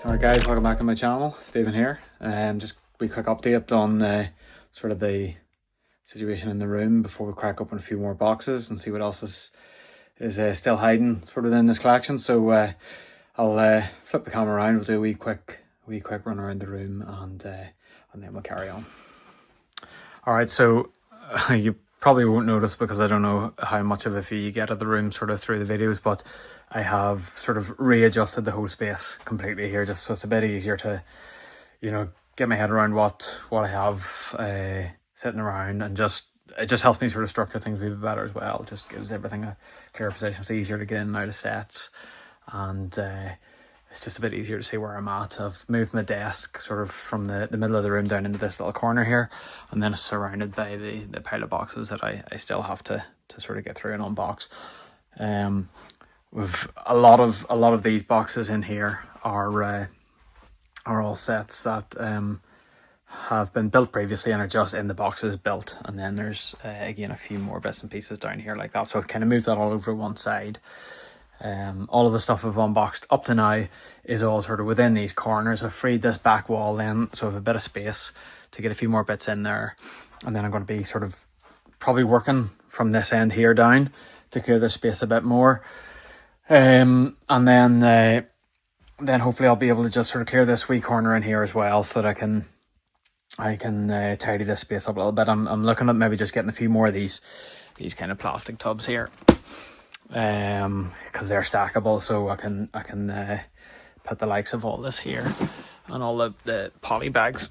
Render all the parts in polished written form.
Alright guys, welcome back to my channel. Stephen here. Just a quick update on sort of the situation in the room before we crack open a few more boxes and see what else is still hiding sort of in this collection. So I'll flip the camera around, we'll do a wee quick run around the room and then we'll carry on. Alright, so you probably won't notice because I don't know how much of a view you get of the room sort of through the videos, but I have sort of readjusted the whole space completely here just so it's a bit easier to, you know, get my head around what I have sitting around, and it just helps me sort of structure things a bit better as well. It just gives everything a clear position. It's easier to get in and out of sets, and it's just a bit easier to see where I'm at. I've moved my desk sort of from the middle of the room down into this little corner here, and then it's surrounded by the pile of boxes that I still have to sort of get through and unbox. With a lot of these boxes in here are all sets that have been built previously and are just in the boxes built, and then there's again a few more bits and pieces down here like that, so I've kind of moved that all over one side. All of the stuff I've unboxed up to now is all sort of within these corners. I've freed this back wall then, so I have a bit of space to get a few more bits in there, and then I'm going to be sort of probably working from this end here down to clear the space a bit more. And then hopefully I'll be able to just sort of clear this wee corner in here as well, so that I can tidy this space up a little bit. I'm looking at maybe just getting a few more of these kind of plastic tubs here, because they're stackable, so I can put the likes of all this here and all the poly bags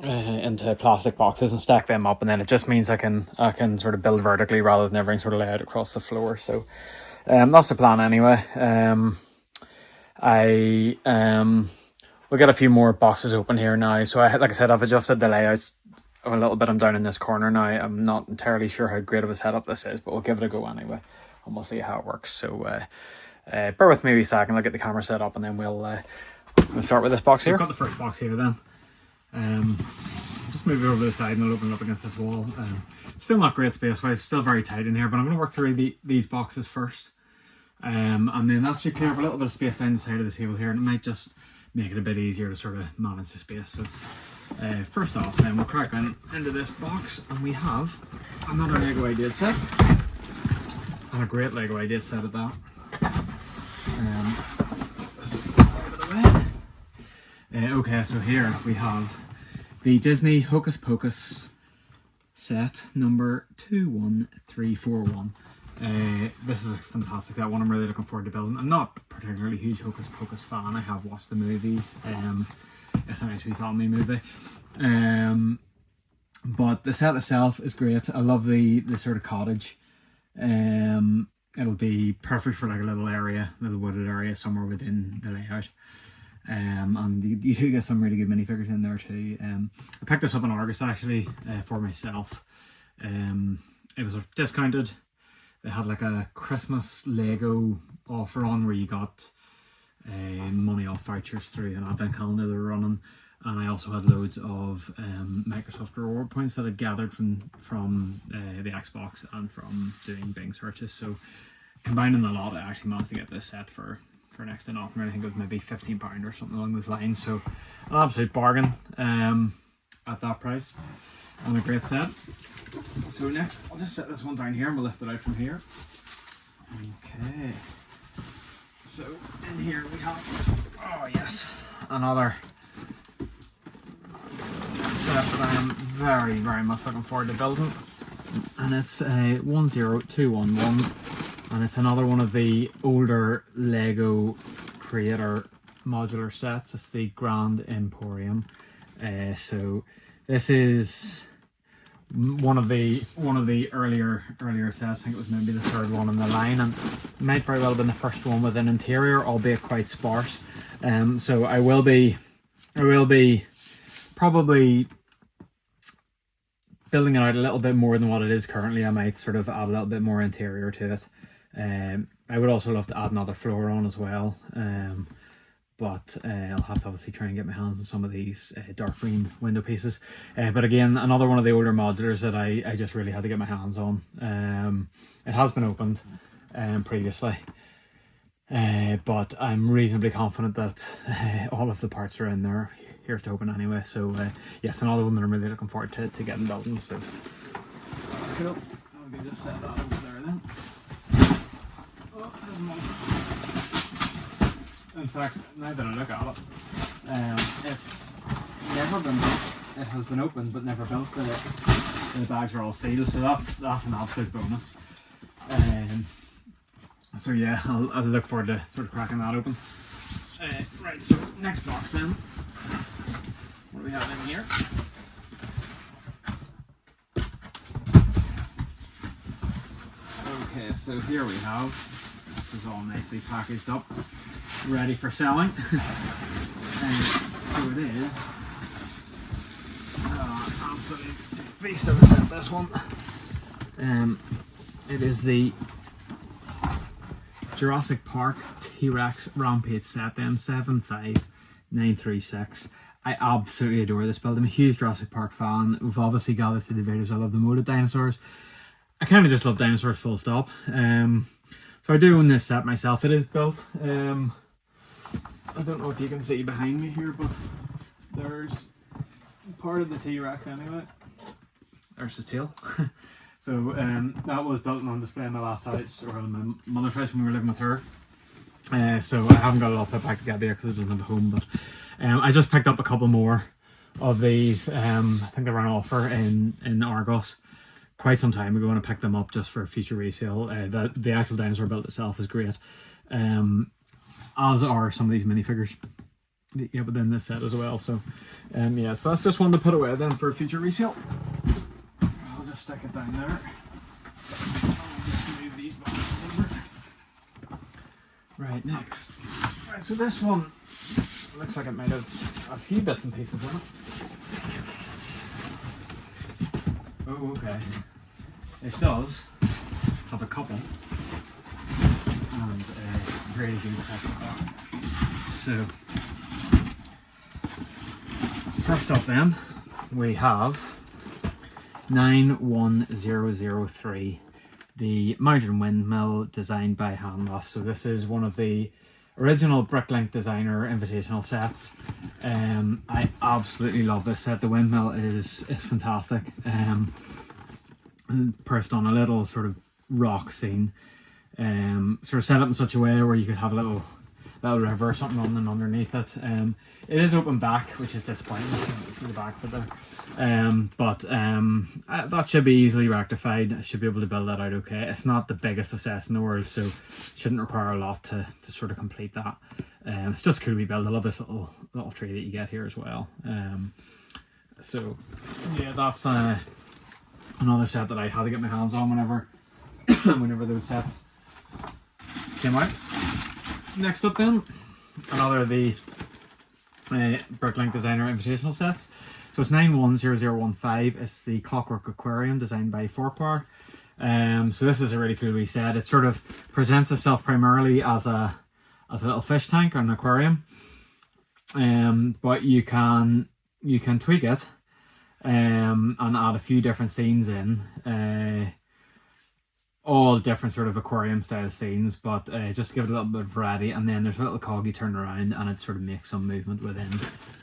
into plastic boxes and stack them up, and then it just means I can sort of build vertically rather than everything sort of lay out across the floor. So that's the plan anyway. We'll get a few more boxes open here now. So like I said, I've adjusted the layouts a little bit. I'm down in this corner now. I'm not entirely sure how great of a setup this is, but we'll give it a go anyway, and we'll see how it works. So bear with me a second. I'll get the camera set up, and then we'll start with this box here. I've got the first box here then. Just move it over to the side and I'll open it up against this wall. Still not great space wise, still very tight in here, but I'm going to work through these boxes first. And then that should clear up a little bit of space down the side of the table here, and it might just make it a bit easier to sort of manage the space. So first off then we'll crack on into this box, and we have another Lego idea set, and a great Lego idea set at that. Okay, so here we have the Disney Hocus Pocus set number 21341. This is a fantastic set, one I'm really looking forward to building. I'm not particularly a huge Hocus Pocus fan. I have watched the movies. It's a nice wee family movie. But the set itself is great. I love the sort of cottage. It'll be perfect for like a little wooded area somewhere within the layout. And you do get some really good minifigures in there too. I picked this up in Argos actually for myself. It was discounted. They had like a Christmas Lego offer on where you got money off vouchers through an advent calendar they were running, and I also had loads of Microsoft reward points that I'd gathered from the Xbox and from doing Bing searches. So combining a lot, I actually managed to get this set for next to nothing. I think it was maybe £15 or something along those lines. So an absolute bargain at that price, and a great set. So next I'll just set this one down here and we'll lift it out from here. Okay, so in here we have, oh yes, another set that I am very much looking forward to building, and it's a 10211, and it's another one of the older Lego creator modular sets. It's the Grand Emporium. So this is one of the earlier sets. I think it was maybe the third one in the line, and might very well have been the first one with an interior, albeit quite sparse. So I will be probably building it out a little bit more than what it is currently. I might sort of add a little bit more interior to it. I would also love to add another floor on as well, but I'll have to obviously try and get my hands on some of these dark green window pieces. But again, another one of the older modulars that I just really had to get my hands on. It has been opened previously. but I'm reasonably confident that all of the parts are in there. Here's to open anyway. So yes, another one that I'm really looking forward to getting building. So that's cool. We can just set that over there then. Oh, in fact, now that I look at it, it's never been built. It has been opened but never built. The bags are all sealed, so that's an absolute bonus. So yeah, I'll look forward to sort of cracking that open. Right, so next box then. What do we have in here? Okay, so here we have, this is all nicely packaged up, ready for selling. So it is, absolutely beast of a set, this one. It is the Jurassic Park T-Rex Rampage set then, 75936. I absolutely adore this build. I'm a huge Jurassic Park fan. We've obviously gathered through the videos I love the molded dinosaurs. I kind of just love dinosaurs full stop. So I do own this set myself. It is built. I don't know if you can see behind me here, but there's part of the T-Rex anyway. There's his tail. So that was built and on display in my last house, or in my mother's house when we were living with her. So I haven't got it all put back together yet because it doesn't have a home, but I just picked up a couple more of these. I think they were on offer in Argos quite some time ago, and I picked them up just for future resale. The actual dinosaur build itself is great, as are some of these minifigures that you get within this set as well. So yeah, so that's just one to put away then for future resale. I'll just stick it down there. I'll just move these boxes over. Right, next. Right, so this one looks like it might have a few bits and pieces in it. Oh, okay. It does have a couple, and a really good set of that. So, first up then, we have 91003, the modern windmill designed by Hanlos. So this is one of the original Bricklink Designer Invitational sets. I absolutely love this set. The windmill is fantastic. Perched on a little sort of rock scene, sort of set up in such a way where you could have a little river or something running underneath it. It is open back, which is disappointing. You can't see the back of it there. But that should be easily rectified. I should be able to build that out okay. It's not the biggest of sets in the world, so shouldn't require a lot to sort of complete that. It's just cool to be built. I love this little tree that you get here as well. So yeah, that's another set that I had to get my hands on whenever those sets came out. Next up then, another of the Bricklink Designer Invitational sets. So it's 910015. It's the Clockwork Aquarium designed by Forkbar. So this is a really cool wee set. It sort of presents itself primarily as a little fish tank or an aquarium, but you can tweak it and add a few different scenes in, all different sort of aquarium style scenes, but just to give it a little bit of variety. And then there's a little cog you turn around and it sort of makes some movement within.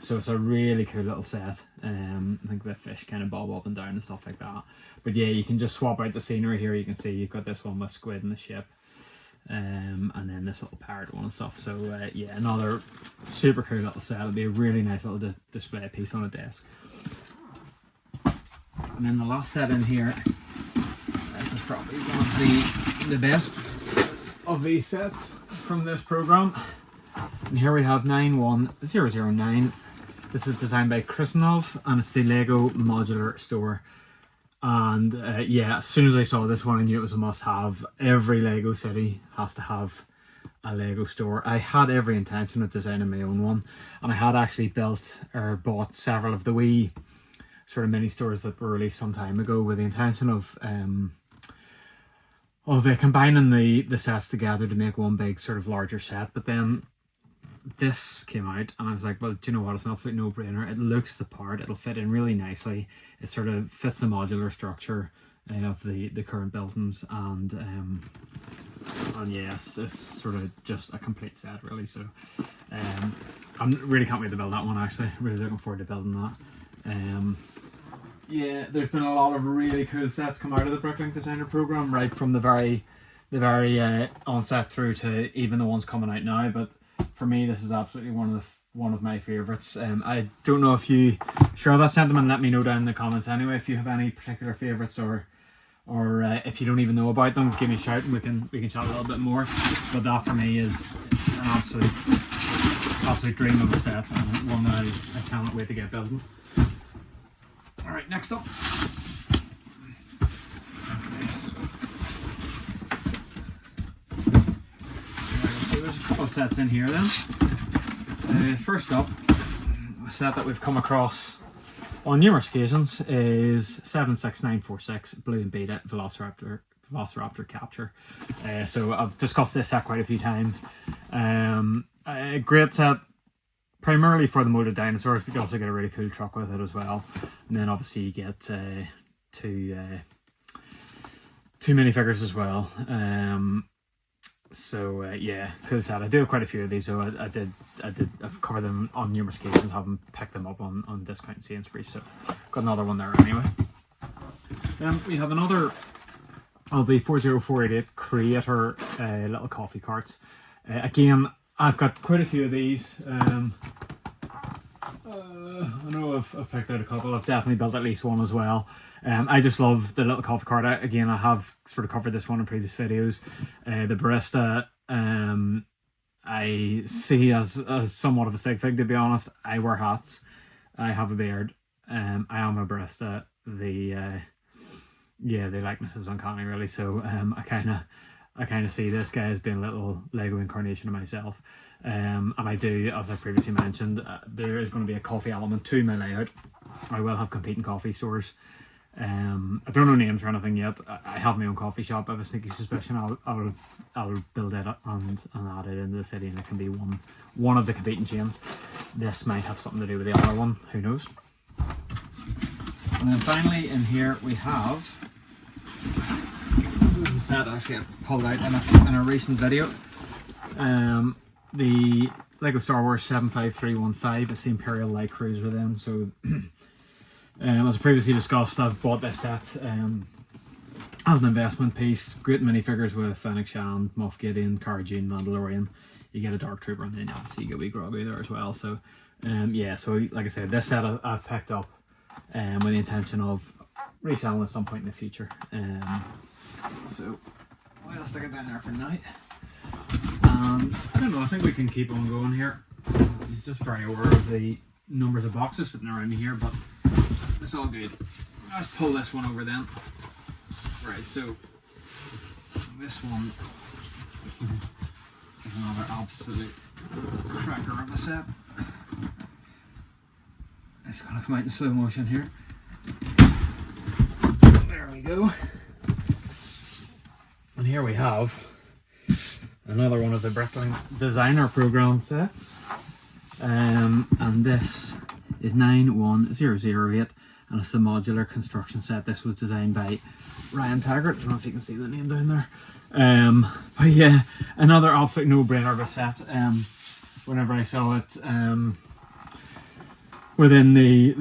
So it's a really cool little set. I think the fish kind of bob up and down and stuff like that. But yeah, you can just swap out the scenery here. You can see you've got this one with squid in the ship, and then this little parrot one and stuff. So yeah, another super cool little set. It'll be a really nice little display piece on a desk. And then the last set in here, this is probably one of the best of these sets from this program. And here we have 91009. This is designed by Krisanov, and it's the Lego modular store. And yeah, as soon as I saw this one, I knew it was a must-have. Every Lego city has to have a Lego store. I had every intention of designing my own one, and I had actually bought several of the wee sort of mini stores that were released some time ago with the intention of combining the sets together to make one big sort of larger set. But then this came out and I was like, well, do you know what, it's an absolute no-brainer. It looks the part, it'll fit in really nicely. It sort of fits the modular structure of the current buildings, and And yes, it's sort of just a complete set really. So I really can't wait to build that one actually. Really looking forward to building that. Yeah, there's been a lot of really cool sets come out of the Bricklink Designer Program, right from the very onset through to even the ones coming out now. But for me, this is absolutely one of my favourites. I don't know if you share that sentiment. Let me know down in the comments anyway if you have any particular favourites, or if you don't even know about them, give me a shout and we can chat a little bit more. But that for me is an absolute dream of a set, and one that I cannot wait to get building. Alright, next up. So there's a couple of sets in here then. First up, a set that we've come across on numerous occasions is 76946 Blue and Beta Velociraptor Capture. So I've discussed this set quite a few times. A great set primarily for the molded dinosaurs, but you also get a really cool truck with it as well. And then obviously you get two minifigures as well. Yeah, cool set. I do have quite a few of these, so I've covered them on numerous occasions, haven't picked them up on discount Sainsbury's, so got another one there anyway. Then we have another of the 40488 Creator little coffee carts. Again, I've got quite a few of these. I know I've picked out a couple. I've definitely built at least one as well. I just love the little coffee cart. Again, I have sort of covered this one in previous videos. The barista, I see as somewhat of a sig fig, to be honest. I wear hats. I have a beard. I am a barista. The likeness is uncanny, really. So I kind of see this guy as being a little Lego incarnation of myself. And I do, as I previously mentioned, there is going to be a coffee element to my layout. I will have competing coffee stores. I don't know names or anything yet. I have my own coffee shop. I have a sneaky suspicion I'll build it and add it into the city, and it can be one of the competing chains. This might have something to do with the other one. Who knows? And then finally in here we have, this is a set actually I pulled out in a recent video. The Lego Star Wars 75315. It's the Imperial Light Cruiser then. So as I previously discussed, I've bought this set as an investment piece. Great minifigures with Fennec Shand, Moff Gideon, Cara Dune, Mandalorian. You get a Dark Trooper, and then obviously you get wee Grogu there as well. So so like I said, this set I've picked up with the intention of reselling at some point in the future. So I'll stick it down there for now. I don't know, I think we can keep on going here. I'm just very aware of the numbers of boxes sitting around me here, but it's all good. Let's pull this one over then. Right, so this one is another absolute cracker of a set. It's going to come out in slow motion here. There we go. And here we have another one of the Bricklink Designer Program sets. And this is 91008, and it's the Modular Construction set. This was designed by Ryan Taggart. I don't know if you can see the name down there. But yeah, another absolute no-brainer of a set. Whenever I saw it within the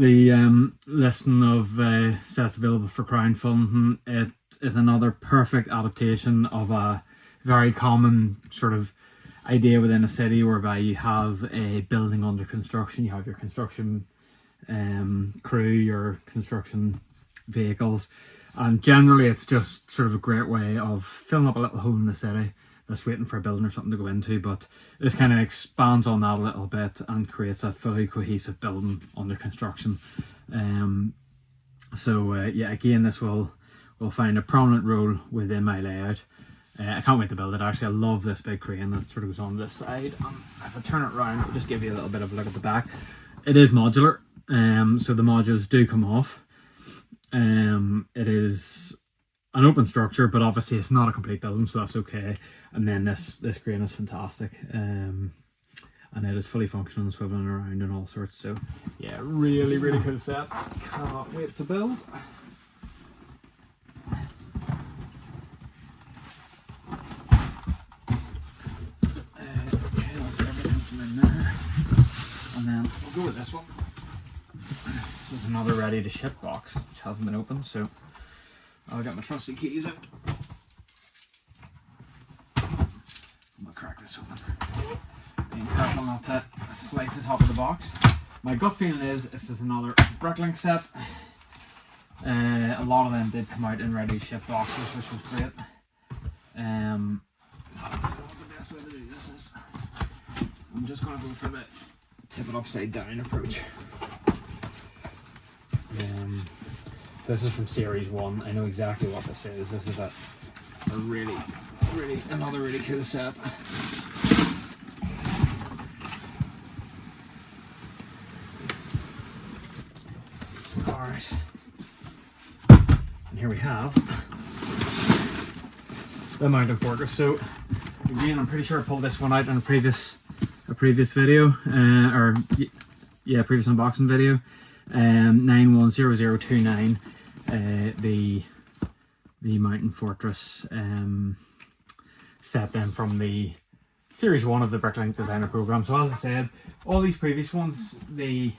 listing of sets available for crowdfunding, it is another perfect adaptation of a very common sort of idea within a city, whereby you have a building under construction, you have your construction crew, your construction vehicles, and generally it's just sort of a great way of filling up a little hole in the city that's waiting for a building or something to go into. But this kind of expands on that a little bit and creates a fully cohesive building under construction. Again, this will find a prominent role within my layout. I can't wait to build it. Actually, I love this big crane that sort of goes on this side. If I turn it around, I'll just give you a little bit of a look at the back. It is modular, so the modules do come off. It is an open structure, but obviously it's not a complete building, so that's okay. And then this crane is fantastic, and it is fully functional and swiveling around and all sorts. So yeah, really, really cool set. Cannot wait to build. And then we'll go with this one. This is another ready to ship box, which hasn't been opened, so I'll get my trusty keys out. I'm gonna crack this open. Being careful not to slice the top of the box. My gut feeling is this is another Bricklink set. A lot of them did come out in ready to ship boxes, which was great. I don't know what the best way to do this is. I'm just gonna go for the tip it upside down approach. This is from series 1. I know exactly what this is. This is a another really cool set. Alright. And here we have the mountain fortress. So again, I'm pretty sure I pulled this one out in a previous video, previous unboxing video. 910029, the mountain fortress set them from the series 1 of the Bricklink Designer Program. So as I said, all these previous ones, they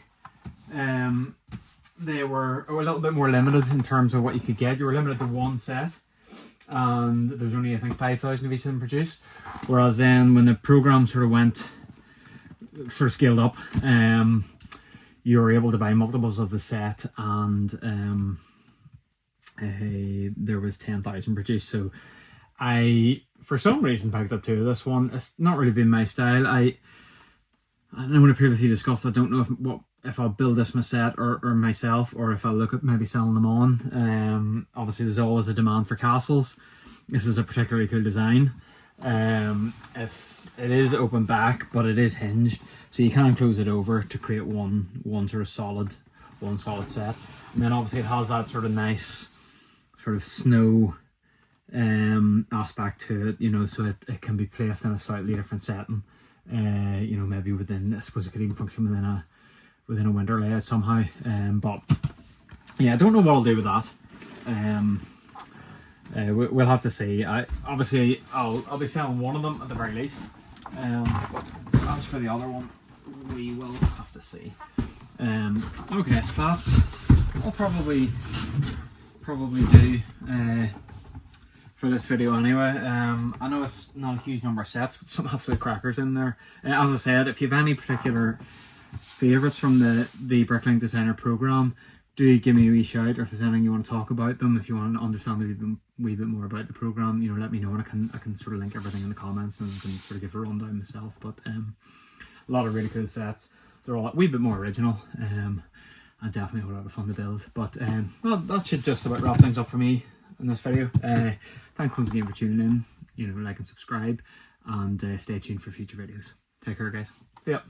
were a little bit more limited in terms of what you could get. You were limited to one set, and there was only, I think, 5,000 of each of them produced. Whereas then when the program sort of scaled up, you were able to buy multiples of the set, and there was 10,000 produced. So I, for some reason, picked up 2 of this one. It's not really been my style. I know when I previously discussed, I don't know if I'll build this myself or myself, or if I'll look at maybe selling them on. Obviously, there's always a demand for castles. This is a particularly cool design. It is open back, but it is hinged, so you can close it over to create one solid set. And then obviously it has that sort of nice sort of snow aspect to it, you know, so it can be placed in a slightly different setting. You know, maybe within, I suppose it could even function within a winter layout somehow. But yeah, I don't know what I'll do with that. We'll have to see. I'll be selling one of them at the very least. But as for the other one, we will have to see. Okay, I'll probably do for this video anyway. I know it's not a huge number of sets, but some absolute crackers in there. As I said, if you have any particular favourites from the Bricklink Designer Program, do give me a wee shout, or if there's anything you want to talk about them, if you want to understand a wee bit more about the program, you know, let me know, and I can sort of link everything in the comments, and I can sort of give a rundown myself. But a lot of really cool sets. They're all a wee bit more original, and definitely a lot of fun to build. But well, that should just about wrap things up for me in this video. Thanks once again for tuning in. You know, like and subscribe, and stay tuned for future videos. Take care, guys. See ya.